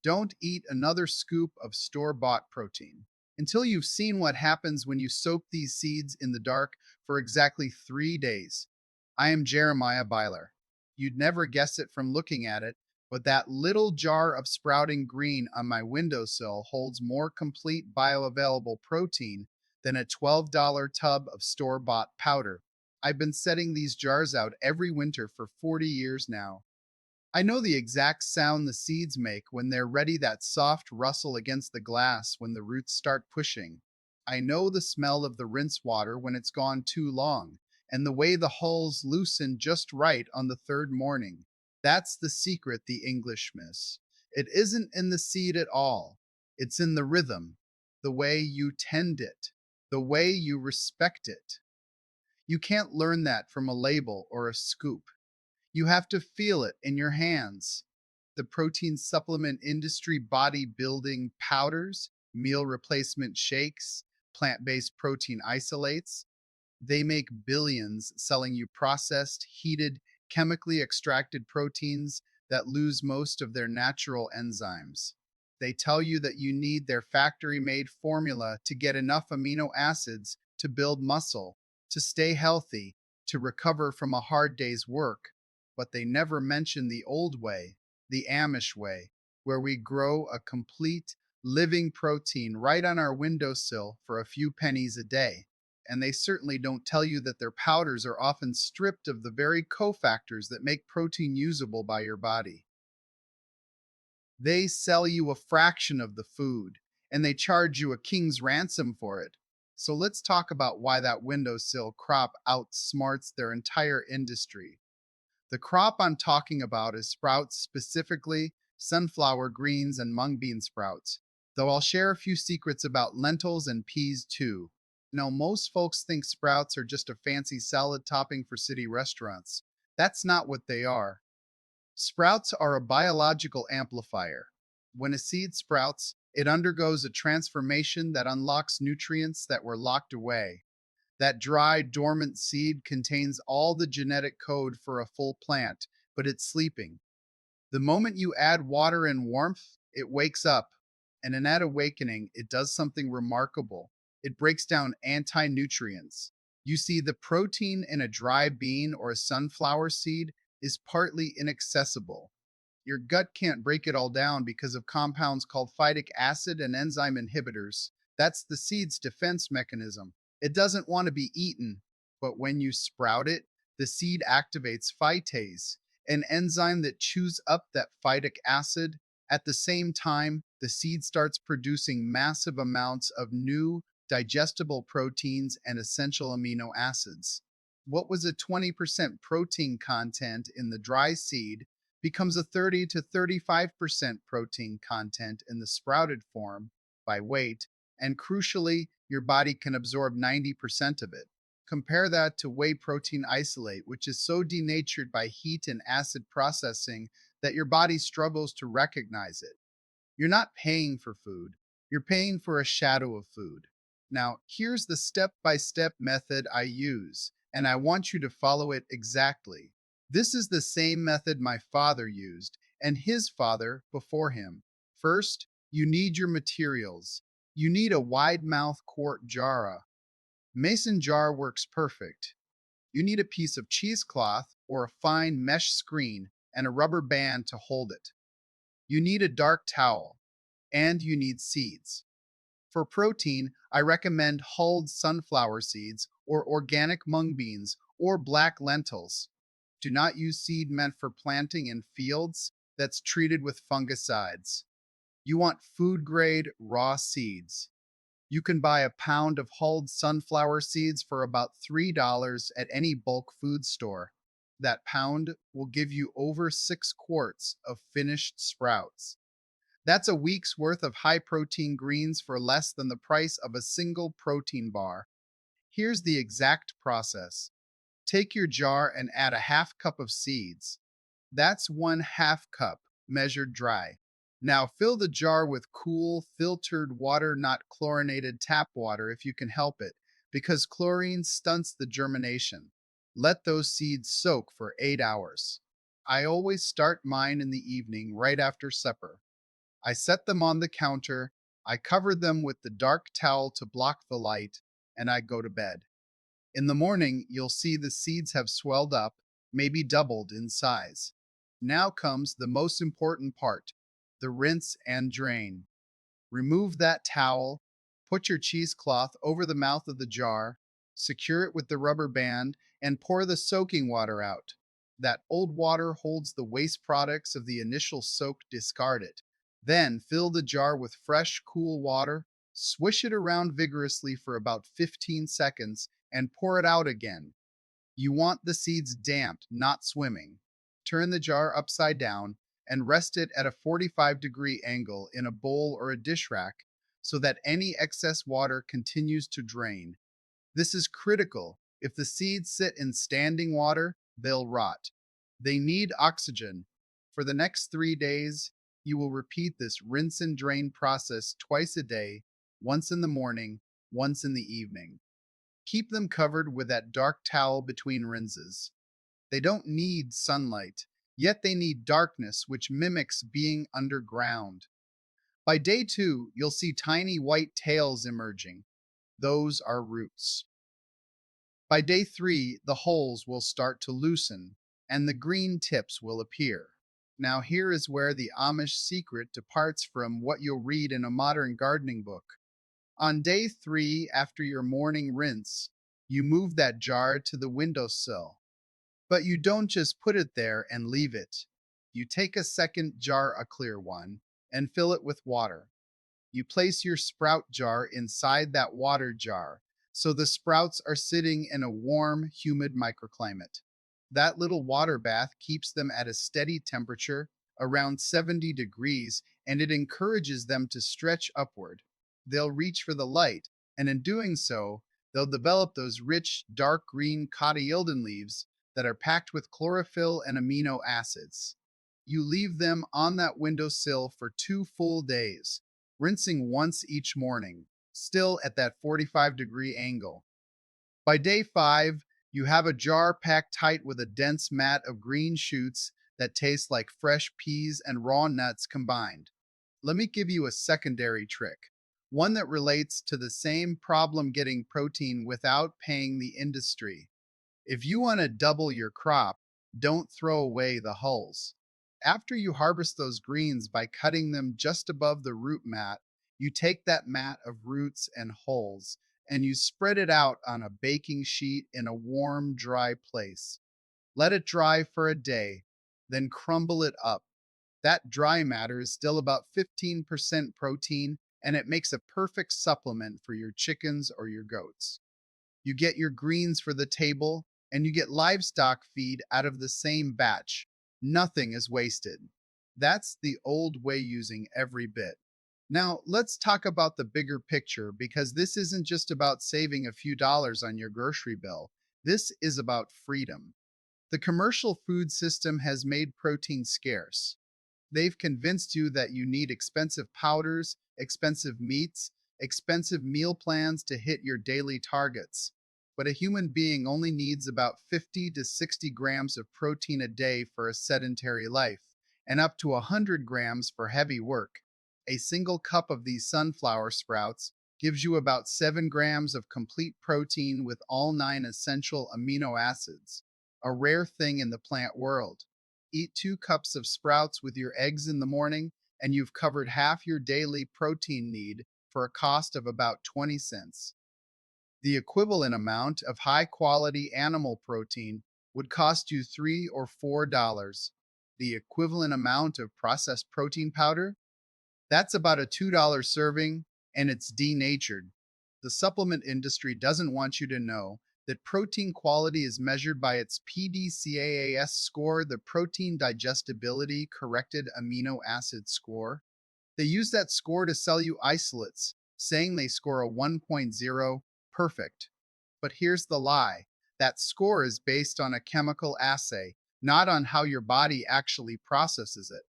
Don't eat another scoop of store-bought protein until you've seen what happens when you soak these seeds in the dark for exactly 3 days. I am Jeremiah Byler. You'd never guess it from looking at it, but that little jar of sprouting green on my windowsill holds more complete bioavailable protein than a $12 tub of store-bought powder. I've been setting these jars out every winter for 40 years now. I know the exact sound the seeds make when they're ready, that soft rustle against the glass when the roots start pushing. I know the smell of the rinse water when it's gone too long, and the way the hulls loosen just right on the third morning. That's the secret the English miss. It isn't in the seed at all. It's in the rhythm, the way you tend it, the way you respect it. You can't learn that from a label or a scoop. You have to feel it in your hands. The protein supplement industry, bodybuilding powders, meal replacement shakes, plant based protein isolates, they make billions selling you processed, heated, chemically extracted proteins that lose most of their natural enzymes. They tell you that you need their factory made formula to get enough amino acids to build muscle, to stay healthy, to recover from a hard day's work. But they never mention the old way, the Amish way, where we grow a complete, living protein right on our windowsill for a few pennies a day. And they certainly don't tell you that their powders are often stripped of the very cofactors that make protein usable by your body. They sell you a fraction of the food, and they charge you a king's ransom for it. So let's talk about why that windowsill crop outsmarts their entire industry. The crop I'm talking about is sprouts, specifically sunflower greens and mung bean sprouts, though I'll share a few secrets about lentils and peas too. Now, most folks think sprouts are just a fancy salad topping for city restaurants. That's not what they are. Sprouts are a biological amplifier. When a seed sprouts, it undergoes a transformation that unlocks nutrients that were locked away. That dry, dormant seed contains all the genetic code for a full plant, but it's sleeping. The moment you add water and warmth, it wakes up. And in that awakening, it does something remarkable. It breaks down anti nutrients. You see, the protein in a dry bean or a sunflower seed is partly inaccessible. Your gut can't break it all down because of compounds called phytic acid and enzyme inhibitors. That's the seed's defense mechanism. It doesn't want to be eaten, but when you sprout it, the seed activates phytase, an enzyme that chews up that phytic acid. At the same time, the seed starts producing massive amounts of new digestible proteins and essential amino acids. What was a 20% protein content in the dry seed becomes a 30 to 35% protein content in the sprouted form by weight, and crucially, your body can absorb 90% of it. Compare that to whey protein isolate, which is so denatured by heat and acid processing that your body struggles to recognize it. You're not paying for food, you're paying for a shadow of food. Now, here's the step by step method I use, and I want you to follow it exactly. This is the same method my father used, and his father before him. First, you need your materials. You need a wide mouth quart jar. Mason jar works perfect. You need a piece of cheesecloth or a fine mesh screen and a rubber band to hold it. You need a dark towel, and you need seeds. For protein, I recommend hulled sunflower seeds or organic mung beans or black lentils. Do not use seed meant for planting in fields that's treated with fungicides. You want food grade raw seeds. You can buy a pound of hulled sunflower seeds for about $3 at any bulk food store. That pound will give you over 6 quarts of finished sprouts. That's a week's worth of high protein greens for less than the price of a single protein bar. Here's the exact process. Take your jar and add a half cup of seeds. That's 1/2 cup, measured dry. Now fill the jar with cool, filtered water, not chlorinated tap water if you can help it, because chlorine stunts the germination. Let those seeds soak for 8 hours. I always start mine in the evening right after supper. I set them on the counter, I cover them with the dark towel to block the light, and I go to bed. In the morning, you'll see the seeds have swelled up, maybe doubled in size. Now comes the most important part, the rinse and drain. Remove that towel, put your cheesecloth over the mouth of the jar, secure it with the rubber band, and pour the soaking water out. That old water holds the waste products of the initial soak discarded. Then fill the jar with fresh, cool water, swish it around vigorously for about 15 seconds, and pour it out again. You want the seeds damped, not swimming. Turn the jar upside down and rest it at a 45-degree angle in a bowl or a dish rack so that any excess water continues to drain. This is critical. If the seeds sit in standing water, they'll rot. They need oxygen. For the next 3 days, you will repeat this rinse and drain process twice a day, once in the morning, once in the evening. Keep them covered with that dark towel between rinses. They don't need sunlight, yet they need darkness, which mimics being underground. By day 2, you'll see tiny white tails emerging. Those are roots. By day 3, the holes will start to loosen and the green tips will appear. Now, here is where the Amish secret departs from what you'll read in a modern gardening book. On day 3, after your morning rinse, you move that jar to the windowsill. But you don't just put it there and leave it. You take a second jar, a clear one, and fill it with water. You place your sprout jar inside that water jar, so the sprouts are sitting in a warm, humid microclimate. That little water bath keeps them at a steady temperature, around 70 degrees, and it encourages them to stretch upward. They'll reach for the light, and in doing so, they'll develop those rich, dark green cotyledon leaves that are packed with chlorophyll and amino acids. You leave them on that windowsill for 2 full days, rinsing once each morning, still at that 45-degree angle. By day 5, you have a jar packed tight with a dense mat of green shoots that taste like fresh peas and raw nuts combined. Let me give you a secondary trick, one that relates to the same problem getting protein without paying the industry. If you want to double your crop, don't throw away the hulls. After you harvest those greens by cutting them just above the root mat, you take that mat of roots and hulls and you spread it out on a baking sheet in a warm, dry place. Let it dry for a day, then crumble it up. That dry matter is still about 15% protein, and it makes a perfect supplement for your chickens or your goats. You get your greens for the table, and you get livestock feed out of the same batch. Nothing is wasted. That's the old way using every bit. Now, let's talk about the bigger picture because this isn't just about saving a few dollars on your grocery bill. This is about freedom. The commercial food system has made protein scarce. They've convinced you that you need expensive powders, expensive meats, expensive meal plans to hit your daily targets. But a human being only needs about 50 to 60 grams of protein a day for a sedentary life, and up to 100 grams for heavy work. A single cup of these sunflower sprouts gives you about 7 grams of complete protein with all 9 essential amino acids, a rare thing in the plant world. Eat 2 cups of sprouts with your eggs in the morning, and you've covered half your daily protein need for a cost of about 20 cents. The equivalent amount of high quality animal protein would cost you $3 or $4. The equivalent amount of processed protein powder? That's about a $2 serving, and it's denatured. The supplement industry doesn't want you to know that protein quality is measured by its PDCAAS score, the protein digestibility corrected amino acid score. They use that score to sell you isolates, saying they score a 1.0 perfect. But here's the lie. That score is based on a chemical assay, not on how your body actually processes it.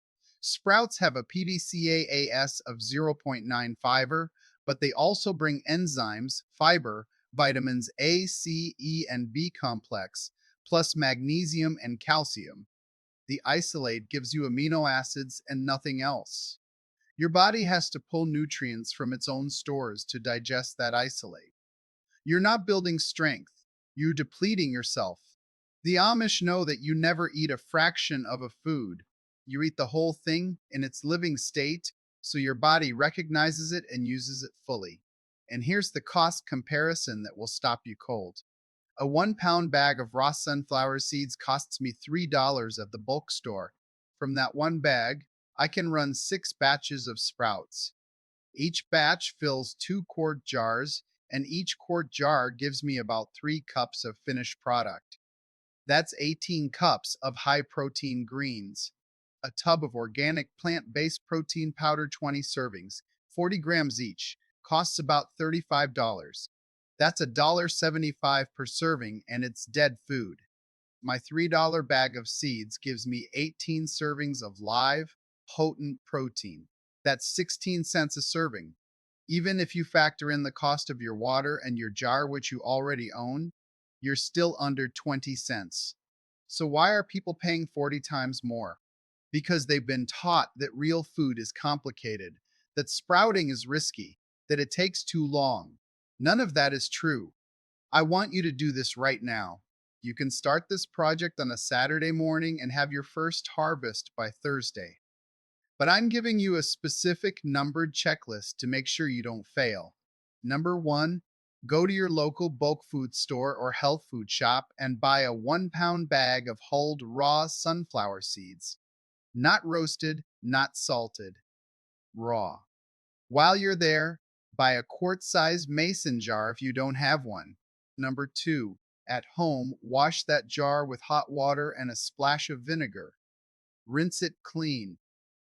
Sprouts have a PDCAAS of 0.95, but they also bring enzymes, fiber, vitamins A, C, E, and B complex, plus magnesium and calcium. The isolate gives you amino acids and nothing else. Your body has to pull nutrients from its own stores to digest that isolate. You're not building strength, you're depleting yourself. The Amish know that you never eat a fraction of a food. You eat the whole thing in its living state, so your body recognizes it and uses it fully. And here's the cost comparison that will stop you cold. A 1 pound bag of raw sunflower seeds costs me $3 at the bulk store. From that one bag, I can run 6 batches of sprouts. Each batch fills 2 quart jars, and each quart jar gives me about 3 cups of finished product. That's 18 cups of high protein greens. A tub of organic plant based protein powder, 20 servings, 40 grams each, costs about $35. That's $1.75 per serving, and it's dead food. My $3 bag of seeds gives me 18 servings of live, potent protein. That's 16 cents a serving. Even if you factor in the cost of your water and your jar, which you already own, you're still under 20 cents. So, why are people paying 40 times more? Because they've been taught that real food is complicated, that sprouting is risky, that it takes too long. None of that is true. I want you to do this right now. You can start this project on a Saturday morning and have your first harvest by Thursday. But I'm giving you a specific numbered checklist to make sure you don't fail. Number one, go to your local bulk food store or health food shop and buy a 1 pound bag of hulled raw sunflower seeds. Not roasted, not salted, raw. While you're there, buy a quart-sized mason jar if you don't have one. Number two, at home, wash that jar with hot water and a splash of vinegar. Rinse it clean.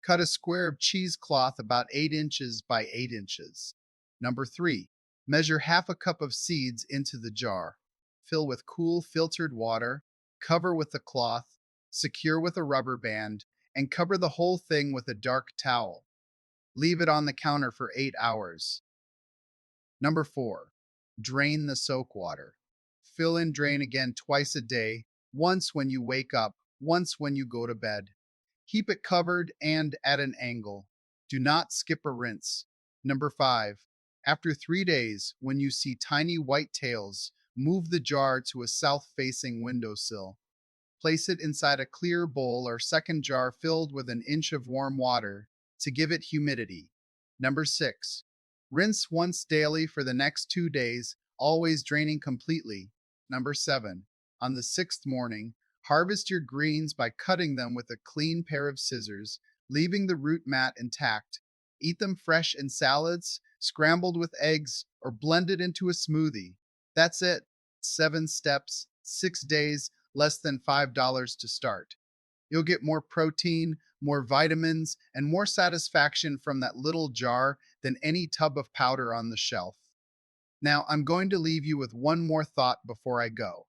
Cut a square of cheesecloth about 8 inches by 8 inches. Number three, measure half a cup of seeds into the jar. Fill with cool filtered water, cover with a cloth, secure with a rubber band, and cover the whole thing with a dark towel. Leave it on the counter for 8 hours. Number four, drain the soak water. Fill and drain again twice a day, once when you wake up, once when you go to bed. Keep it covered and at an angle. Do not skip a rinse. Number five, after 3 days, when you see tiny white tails, move the jar to a south-facing windowsill. Place it inside a clear bowl or second jar filled with an inch of warm water to give it humidity. Number six, rinse once daily for the next 2 days, always draining completely. Number seven, on the sixth morning, harvest your greens by cutting them with a clean pair of scissors, leaving the root mat intact. Eat them fresh in salads, scrambled with eggs, or blended into a smoothie. That's it. 7 steps, 6 days, less than $5 to start. You'll get more protein, more vitamins, and more satisfaction from that little jar than any tub of powder on the shelf. Now, I'm going to leave you with one more thought before I go.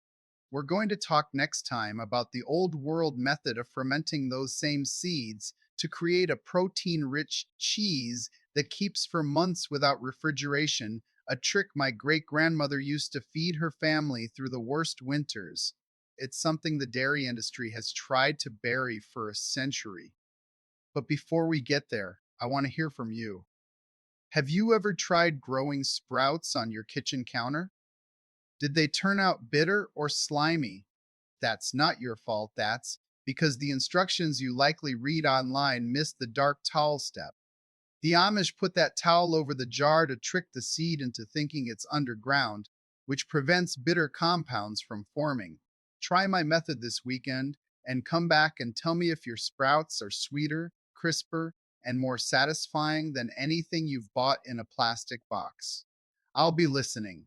We're going to talk next time about the old world method of fermenting those same seeds to create a protein rich cheese that keeps for months without refrigeration, a trick my great grandmother used to feed her family through the worst winters. It's something the dairy industry has tried to bury for a century. But before we get there, I want to hear from you. Have you ever tried growing sprouts on your kitchen counter? Did they turn out bitter or slimy? That's not your fault, that's because the instructions you likely read online missed the dark towel step. The Amish put that towel over the jar to trick the seed into thinking it's underground, which prevents bitter compounds from forming. Try my method this weekend and come back and tell me if your sprouts are sweeter, crisper, and more satisfying than anything you've bought in a plastic box. I'll be listening.